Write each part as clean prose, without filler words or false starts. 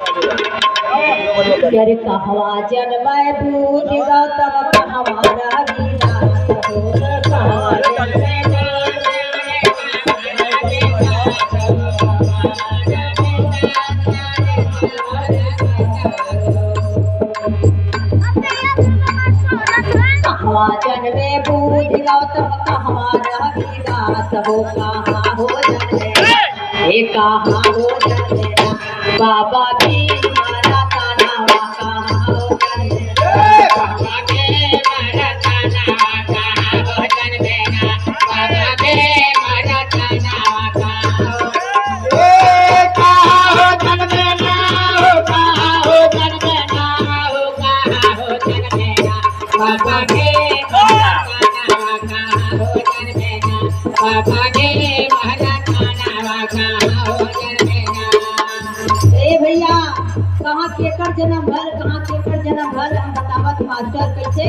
कर कहवा जन्मय बूढ़ गौतम कहवा रघुनाथ हो कहवा जन्मय कहवा जन्मे बूढ़ गौतम कहवा रघुनाथ हो कहाँ हो जन्मे हे कहाँ हो जन्मे बाबा की मारा तानावा कहाँ हो जन्मे बाबा के मारा तानावा कहाँ हो जन्मे बाबा के मारा तानावा कहाँ हो कहाँ हो जन्मे हो कहाँ हो जन्मे हो कहाँ हो जन्मे बाबा के मारा तानावा कहाँ हो जन्मे बाबा के मारा तानावा कहाँ हो जन्मे। ए भैया कहाँ केकर जन्म भर कहाँ केकर जन्म भर हम बतावत मास्टर कैसे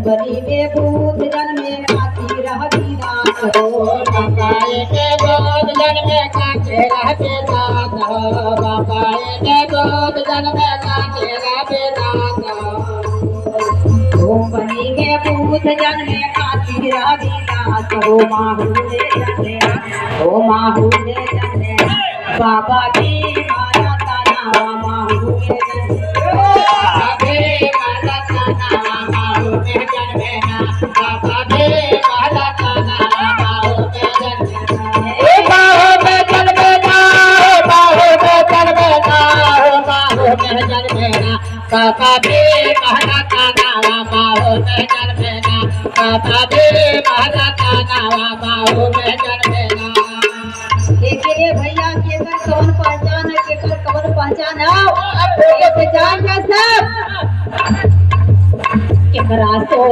बनी में बूढ़ जन्मे काती रहती रात हो बाबाए के गोद जन्मे काते रहते रात हो बाबाए के गोद जन्मे काते रहते रात हो बनी में बूढ़ जन्मे काती रहती रात हो माहू ने जन्मे ओ माहू ने जन्मे बाबा की मारा तानावा माहू ने जन्मे बाबा के मारा तानावा माहू ने जन्मे बाबा के मारा तानावा माहू ने जन्मे बाहू में जन्मे बाहू में जन्मे बाहू में जन्मे बाबा के मारा तानावा माहू ने जन्मे बाबा के मारा तानावा माहू में जन्मे। के भैया केकर कौन पहचान है केकर कौन पहचान है अब से जान जा सब केकरा तो